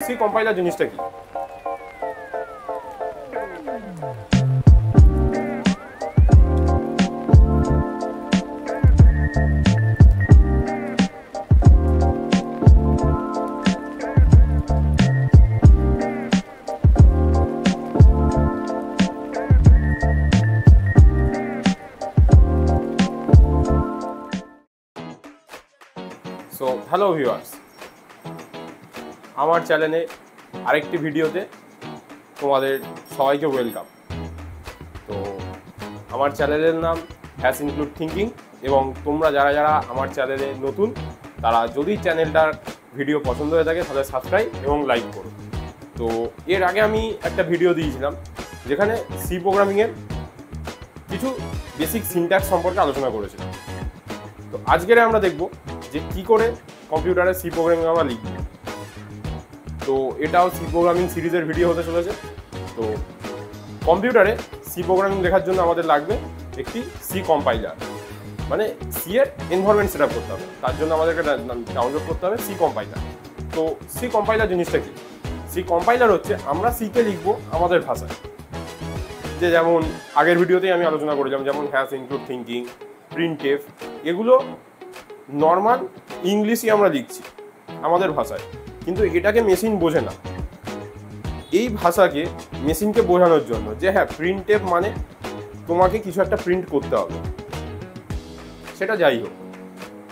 C compiler জিনিসটা কি? So hello viewers, আমার চ্যানেলে আরেকটি ভিডিওতে তোমাদের সবাইকে ওয়েলকাম। তো আমার চ্যানেলের নাম হ্যাজ ইনক্লুড থিঙ্কিং, এবং তোমরা যারা যারা আমার চ্যানেলে নতুন তারা যদি চ্যানেলটার ভিডিও পছন্দ হয়ে থাকে তাহলে সাবস্ক্রাইব এবং লাইক করো। তো এর আগে আমি একটা ভিডিও দিয়েছিলাম যেখানে সি প্রোগ্রামিংয়ের কিছু বেসিক সিনট্যাক্স সম্পর্কে আলোচনা করেছিলাম। তো আজকের আমরা দেখব যে কী করে কম্পিউটারে সি প্রোগ্রামিং আমরা লিখব। তো এটাও সি প্রোগ্রামিং সিরিজের ভিডিও হতে চলেছে। তো কম্পিউটারে সি প্রোগ্রামিং লেখার জন্য আমাদের লাগবে একটি সি কম্পাইলার, মানে সি এর এনভায়রনমেন্ট সেট আপ করতে হবে। তার জন্য আমাদেরকে ডাউনলোড করতে হবে সি কম্পাইলার। তো সি কম্পাইলার জিনিসটা কি? সি কম্পাইলার হচ্ছে আমরা সিকে লিখবো আমাদের ভাষায়, যে যেমন আগের ভিডিওতেই আমি আলোচনা করেছিলাম, যেমন হ্যাজ ইনক্লুড থিঙ্কিং, প্রিন্টএফ, এগুলো নর্মাল ইংলিশই আমরা লিখছি আমাদের ভাষায়, কিন্তু এটাকে মেশিন বোঝে না। এই ভাষাকে মেশিনকে বোঝানোর জন্য যে হ্যাঁ প্রিন্টএফ মানে তোমাকে কিছু একটা প্রিন্ট করতে হবে, সেটা যাই হোক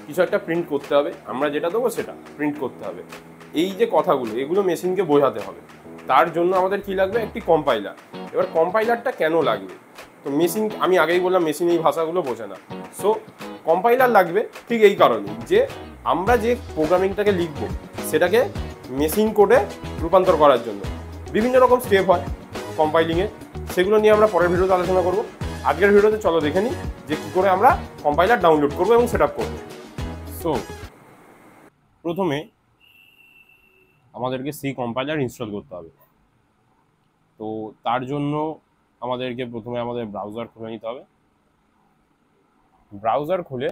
কিছু একটা প্রিন্ট করতে হবে, আমরা যেটা দেবো সেটা প্রিন্ট করতে হবে। এই যে কথাগুলো এগুলো মেশিনকে বোঝাতে হবে, তার জন্য আমাদের কি লাগবে? একটি কম্পাইলার। এবার কম্পাইলারটা কেন লাগবে? তো মেশিন, আমি আগেই বললাম মেশিন এই ভাষাগুলো বোঝে না। সো কম্পাইলার লাগবে ঠিক এই কারণেই যে আমরা যে প্রোগ্রামিংটাকে লিখব সেটাকে মেশিন কোডে রূপান্তর করার জন্য বিভিন্ন রকম স্টেপ হয় কম্পাইলিংয়ে, সেগুলো নিয়ে আমরা পরের ভিডিওতে আলোচনা করব। আজকের ভিডিওতে চলো দেখে নিই যে কী করে আমরা কম্পাইলার ডাউনলোড করবো এবং সেট আপ করবো। সো প্রথমে আমাদেরকে সি কম্পাইলার ইনস্টল করতে হবে। তো তার জন্য আমাদেরকে প্রথমে আমাদের ব্রাউজার খুলে নিতে হবে। ব্রাউজার খুলে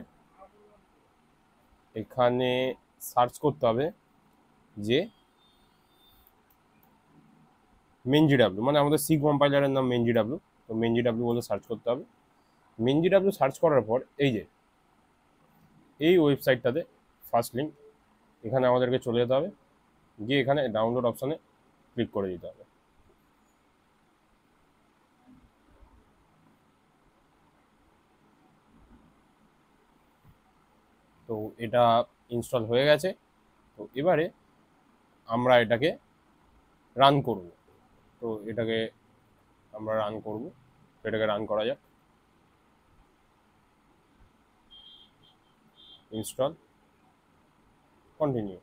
এখানে সার্চ করতে হবে যে মেনজিডাব্লিউ, মানে আমাদের সি কম্পাইলারের নাম মেনজিডাব্লিউ। তো মেনজিডাব্লিউ বলে সার্চ করতে হবে। মেনজিডাব্লিউ সার্চ করার পর এই যে এই ওয়েবসাইটটাতে ফার্স্ট লিঙ্ক, এখানে আমাদেরকে চলে যেতে হবে, গিয়ে এখানে ডাউনলোড অপশানে ক্লিক করে দিতে হবে। তো এটা ইনস্টল হয়ে গেছে। তো এবারে আমরা এটাকে রান করব। তো এটাকে আমরা রান করব, এটাকে রান করা যাক। Install, continue.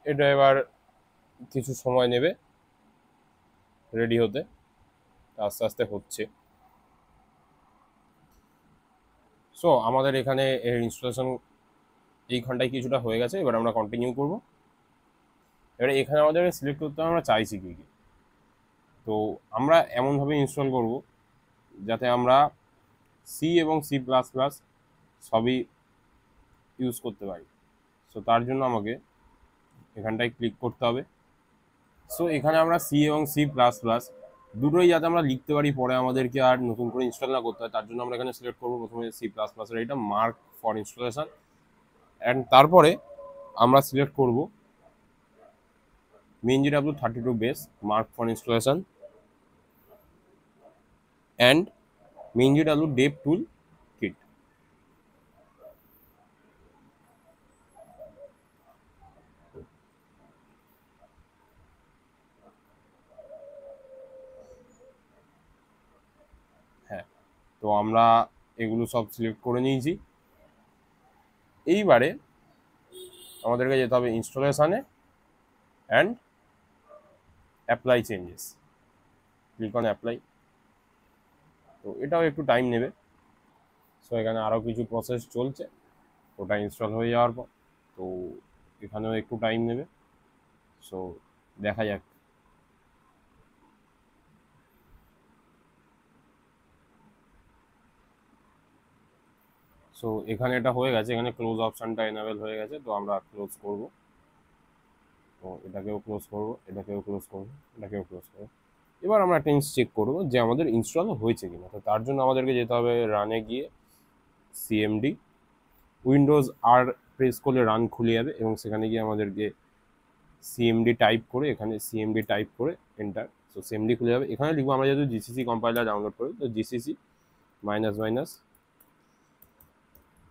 এটা এবার কিছু সময় নেবে রেডি হতে, আস্তে আস্তে হচ্ছে। সো আমাদের এখানে এর ইনস্টলেশন এই ঘন্টায় কিছুটা হয়ে গেছে। এবার আমরা কন্টিনিউ করব। এবারে এখানে আমাদেরকে সিলেক্ট করতে হবে আমরা চাইছি কি কি। তো আমরা এমনভাবে ইনস্টল করব যাতে আমরা সি এবং সি প্লাস প্লাস সবই ইউজ করতে পারি। সো তার জন্য আমাকে এখানটায় ক্লিক করতে হবে। সো এখানে আমরা সি এবং সি প্লাস প্লাস দুটোই যাতে আমরা লিখতে পারি, পরে আমাদেরকে আর নতুন করে ইনস্টল না করতে হয়, তার জন্য আমরা এখানে সিলেক্ট করবো প্রথমে সি প্লাস প্লাসের এটা মার্ক ফর ইনস্টলেশন, অ্যান্ড তারপরে আমরা সিলেক্ট করব মেনজিডাব্লিউ32 base mark for installation and মেনজিডাব্লিউ ডেভ টুল কিট। হ্যাঁ, তো আমরা এগুলো সব সিলেক্ট করে নিয়েছি। এইবারে আমাদেরকে যেতে হবে ইনস্টলেশনে and apply changes, click on apply. তো এটাও একটু টাইম নেবে। সো এখানে আরও কিছু প্রসেস চলছে ওটা ইনস্টল হয়ে যাওয়ার পর। তো এখানেও একটু টাইম নেবে। সো দেখা যাক। সো এখানে এটা হয়ে গেছে, এখানে ক্লোজ অপশানটা এনাবেল হয়ে গেছে। তো আমরা ক্লোজ করব। তো এটাকেও ক্লোজ করবো, এটাকেও ক্লোজ করবো, এটাকেও ক্লোজ করবো। এবার আমরা একটা জিনিস চেক করবো যে আমাদের ইনস্টল হয়েছে কিনা। তো তার জন্য আমাদেরকে যেতে হবে রানে গিয়ে সিএমডি, উইন্ডোজ আর প্রেস করলে রান খুলে যাবে এবং সেখানে গিয়ে আমাদেরকে সিএমডি টাইপ করে, এখানে সিএমডি টাইপ করে এন্টার। তো সিএমডি খুলে যাবে, এখানে লিখবো আমরা যেহেতু জিসিসি কম্পাইলার ডাউনলোড করি, তো জিসিসি মাইনাস মাইনাস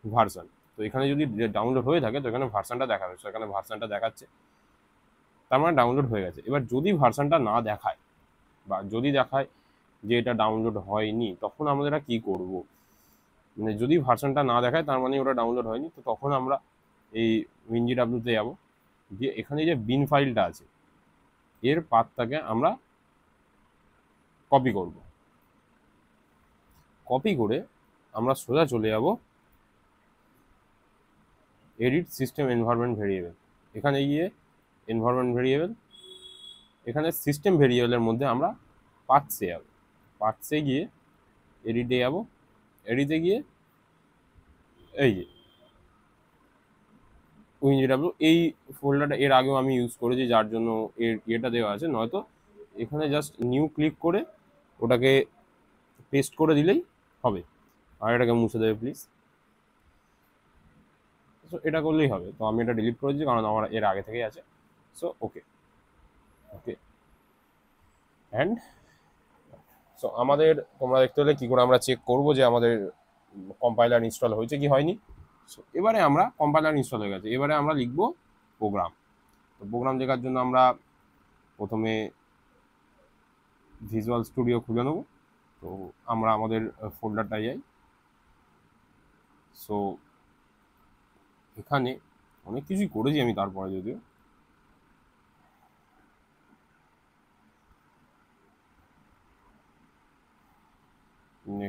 ভার্সন। তো এখানে যদি ডাউনলোড হয়ে থাকে তো এখানে ভার্সনটা দেখাবে, তো এখানে ভার্সনটা দেখাচ্ছে, তার মানে ডাউনলোড হয়ে গেছে। এবার যদি ভার্সনটা না দেখায় বা যদি দেখায় যে এটা ডাউনলোড হয়নি, তখন আমরা কি করব, মানে যদি ভার্সনটা না দেখায় তার মানে ওটা ডাউনলোড হয়নি। তো তখন আমরা এই WinGWতে যাবো, দিয়ে এখানে যে বিন ফাইলটা আছে এর পাথটাকে আমরা কপি করব। কপি করে আমরা সোজা চলে যাব এডিট সিস্টেম এনভায়রনমেন্ট ভেরিয়েবল। এখানে গিয়ে এনভায়রনমেন্ট ভেরিয়েবল, এখানে সিস্টেম ভেরিয়েবলের মধ্যে আমরা পাথসে যাব, পাথসে গিয়ে এডিটে যাব, এডিটে গিয়ে এই যে WinGW, এই ফোল্ডারটা এর আগেও আমি ইউজ করেছি যার জন্য এর ইয়েটা দেওয়া আছে। নয়তো এখানে জাস্ট নিউ ক্লিক করে ওটাকে পেস্ট করে দিলেই হবে। আর এটাকে মুছে দেবে প্লিজ। সো এটা করলেই হবে। তো আমি এটা ডিলিট করে দিচ্ছি কারণ আমার এর আগে থেকেই আছে। So okay okay and so আমাদের, তোমরা দেখতে হলে কী করে আমরা চেক করবো যে আমাদের কম্পাইলার ইনস্টল হয়েছে কি হয়নি। সো এবারে আমরা কম্পাইলার ইনস্টল হয়ে গেছে, এবারে আমরা লিখবো প্রোগ্রাম। তো প্রোগ্রাম লেখার জন্য আমরা প্রথমে ভিজুয়াল স্টুডিও খুলে নেব। তো আমরা আমাদের ফোল্ডারটায় যাই। সো এখানে অনেক কিছুই করেছি আমি, তারপরে যদিও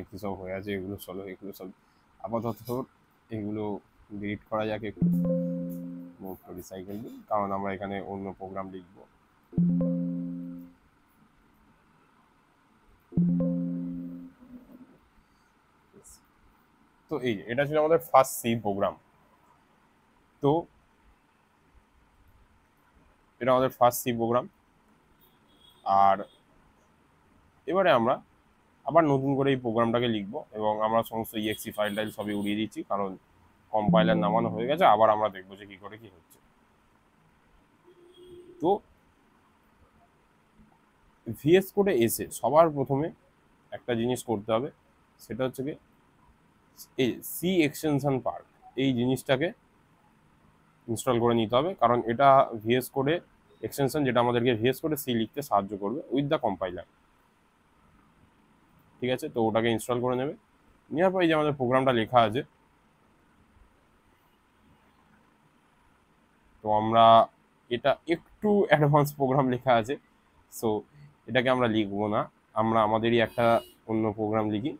কি সব হয়ে আছে এগুলো, চলো এগুলো সব আপাতত এগুলো ডিলিট করা যাক একটু, মুভ টু রিসাইকেল দিই, কারণ আমরা এখানে অন্য প্রোগ্রাম লিখব। তো এই এটা ছিল আমাদের ফার্স্ট সি প্রোগ্রাম। তো এটা আমাদের ফার্স্ট সি প্রোগ্রাম। আর এবারে আমরা আবার নতুন করে এই প্রোগ্রামটাকে লিখবো এবং আমরা সমস্ত ইএক্সি ফাইল টাইল সবই উড়িয়ে দিচ্ছি, কারণ কম্পাইলার নামানো হয়ে গেছে। আবার আমরা দেখবো যে কি করে কি হচ্ছে। তো ভিএস কোডে এসে সবার প্রথমে একটা জিনিস করতে হবে, সেটা হচ্ছে কি এই সি এক্সটেনশন পার্ট, এই জিনিসটাকে ইনস্টল করে নিতে হবে, কারণ এটা ভিএস কোডে এক্সটেনশন যেটা আমাদেরকে ভিএস কোডে সি লিখতে সাহায্য করবে উইথ দ্য কম্পাইলার। ঠিক আছে, তো ওটাকে ইনস্টল করে নেবে। নেওয়ার পরে যে আমাদের প্রোগ্রামটা লেখা আছে, তো আমরা এটা একটু অ্যাডভান্স প্রোগ্রাম লেখা আছে, সো এটাকে আমরা লিখবো না, আমরা আমাদেরই একটা অন্য প্রোগ্রাম লিখি।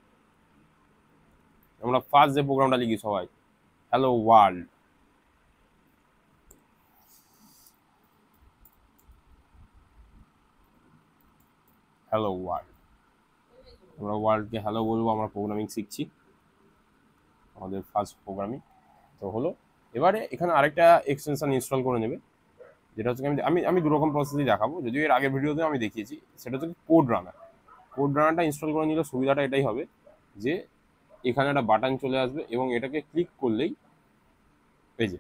আমরা ফার্স্ট যে প্রোগ্রামটা লিখি সবাই, হ্যালো ওয়ার্ল্ড। হ্যালো ওয়ার্ল্ড, আমরা ওয়ার্ল্ডকে হ্যালো বলবো, আমরা প্রোগ্রামিং শিখছি, আমাদের ফার্স্ট প্রোগ্রামিং তো হলো। এবারে এখানে আরেকটা এক্সটেনশন ইনস্টল করে নেবে, যেটা হচ্ছে আমি আমি দুরকম প্রসেসই দেখাবো, যদিও এর আগের ভিডিওতে আমি দেখিয়েছি। সেটা হচ্ছে কোড রানার। কোড রানারটা ইনস্টল করে নিলে সুবিধাটা এটাই হবে যে এখানে একটা বাটন চলে আসবে এবং এটাকে ক্লিক করলেই এই যে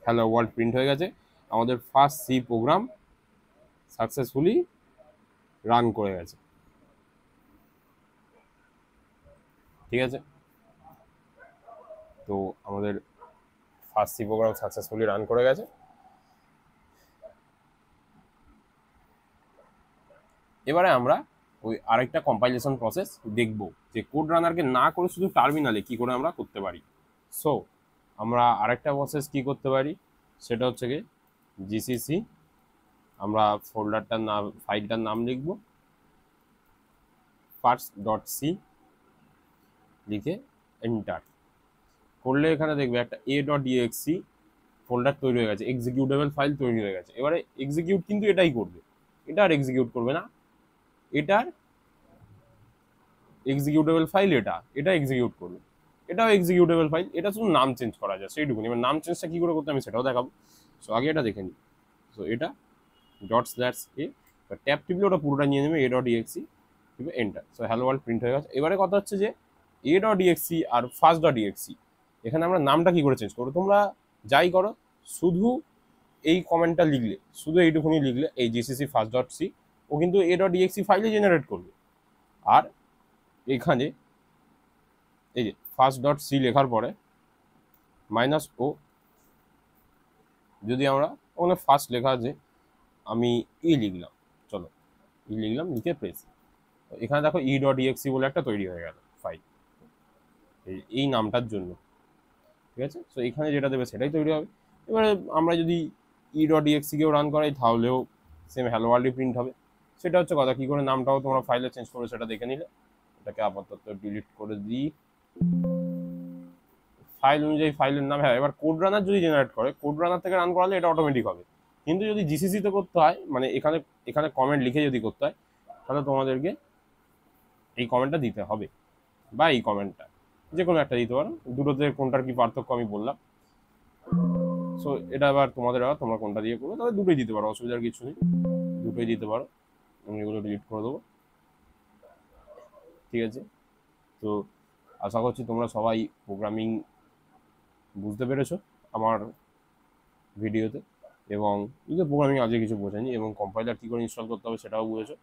হ্যালো ওয়ার্ল্ড প্রিন্ট হয়ে গেছে। আমাদের first C program successfully run করে গেছে। ঠিক আছে, তো আমাদের first C program successfully run করে গেছে। এবারে আমরা ওই আরেকটা কম্পাইলেশন প্রসেস দেখব যে কোড রানারকে না করে শুধু টার্মিনালে কি করে আমরা করতে পারি। সো আমরা আরেকটা প্রসেস কি করতে পারি, সেটা হচ্ছে কি জিসিসি, আমরা ফোল্ডারটার নাম, ফাইলটার নাম লিখব first.c, লিখে এন্টার করলে এখানে দেখবে একটা a.exe ফোল্ডার তৈরি হয়ে গেছে, এক্সিকিউটেবল ফাইল তৈরি হয়ে গেছে। এবারে এক্সিকিউট কিন্তু এটাই করবে, এটা আর এক্সিকিউট করবে না, এটার এক্সিকিউটেবল ফাইল এটা এক্সিকিউট করবে, এটাও এক্সিকিউটেবল ফাইল, এটা শুধু নাম চেঞ্জ করা যায় সেইটুকুনি। এবার নাম চেঞ্জটা কি করে করতে আমি সেটাও দেখাবো। সো আগে এটা দেখে নিই। সো এটা ডট স্ল্যাশ এ, ট্যাব টিপলে ওটা পুরোটা নিয়ে নেবে, এ ডট ইএক্সি টিপে enter. So hello world print হয়ে গেছে। এবারে কথা হচ্ছে যে এ ডট ইএক্সি আর ফার্স্ট ডট ইএক্সি, এখানে আমরা নামটা কি করে চেঞ্জ করবো? তোমরা যাই করো, শুধু এই কমেন্টটা লিখলে, শুধু এইটুকুনি লিখলে, এই জিসিসি ফার্স্ট ডট সি, ও কিন্তু এ ডট ইএক্সি ফাইলে জেনারেট করবে। আর এখানে এই যে ফার্স্ট ডট সি লেখার পরে মাইনাস ও, যদি আমরা ওখানে ফার্স্ট লেখা আছে, আমি ই লিখলাম, চলো ই লিখলাম, লিখে প্রেস, এখানে দেখো ই ডট ইএক্সি বলে একটা তৈরি হয়ে গেল ফাইল এই নামটার জন্য, ঠিক আছে? সো এখানে যেটা দেবে সেটাই তৈরি হবে। এবারে আমরা যদি ই ডট ইএক্সি কেও রান করাই তাহলেও সেম হ্যালো ওয়ার্ল্ডই প্রিন্ট হবে। সেটা হচ্ছে কথা, কি করে নামটাও তোমরা ফাইলে চেঞ্জ করে সেটা দেখে নিলে। এটাকে আপাতত ডিলিট করে দিই। ফাইল অনুযায়ী ফাইলের নাম, হ্যাঁ, এবার কোড রানার যদি জেনারেট করে, কোড রানার থেকে রান করালে এটা অটোমেটিক হবে। কিন্তু যদি জিসিসিতে করতে হয়, মানে এখানে এখানে কমেন্ট লিখে যদি করতে হয়, তাহলে তোমাদেরকে এই কমেন্টটা দিতে হবে, বা এই কমেন্টটা যে কোনো একটা দিতে পারো, দুটোতে কোনটার কি পার্থক্য আমি বললাম। সো এটা আবার তোমাদের, আবার তোমরা কোনটা দিয়ে করবে, তবে দুটোই দিতে পারো, অসুবিধার কিছু নেই, দুটোই দিতে পারো। আমি এগুলো ডিলিট করে দেবো, ঠিক আছে? তো আশা করছি তোমরা সবাই প্রোগ্রামিং বুঝতে পেরেছো আমার ভিডিওতে, এবং যদি প্রোগ্রামিং আজকে কিছু বোঝেনি, এবং কম্পাইলার কী করে ইনস্টল করতে হবে সেটাও বুঝেছো।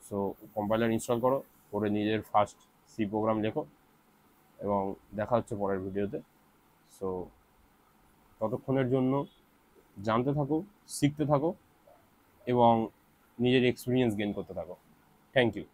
সো কম্পাইলার ইনস্টল করো, করে নিজের ফার্স্ট সি প্রোগ্রাম লেখো, এবং দেখা হচ্ছে পরের ভিডিওতে। সো ততক্ষণের জন্য জানতে থাকো, শিখতে থাকো, এবং নিজের এক্সপিরিয়েন্স গেইন করতে থাকো। Thank you.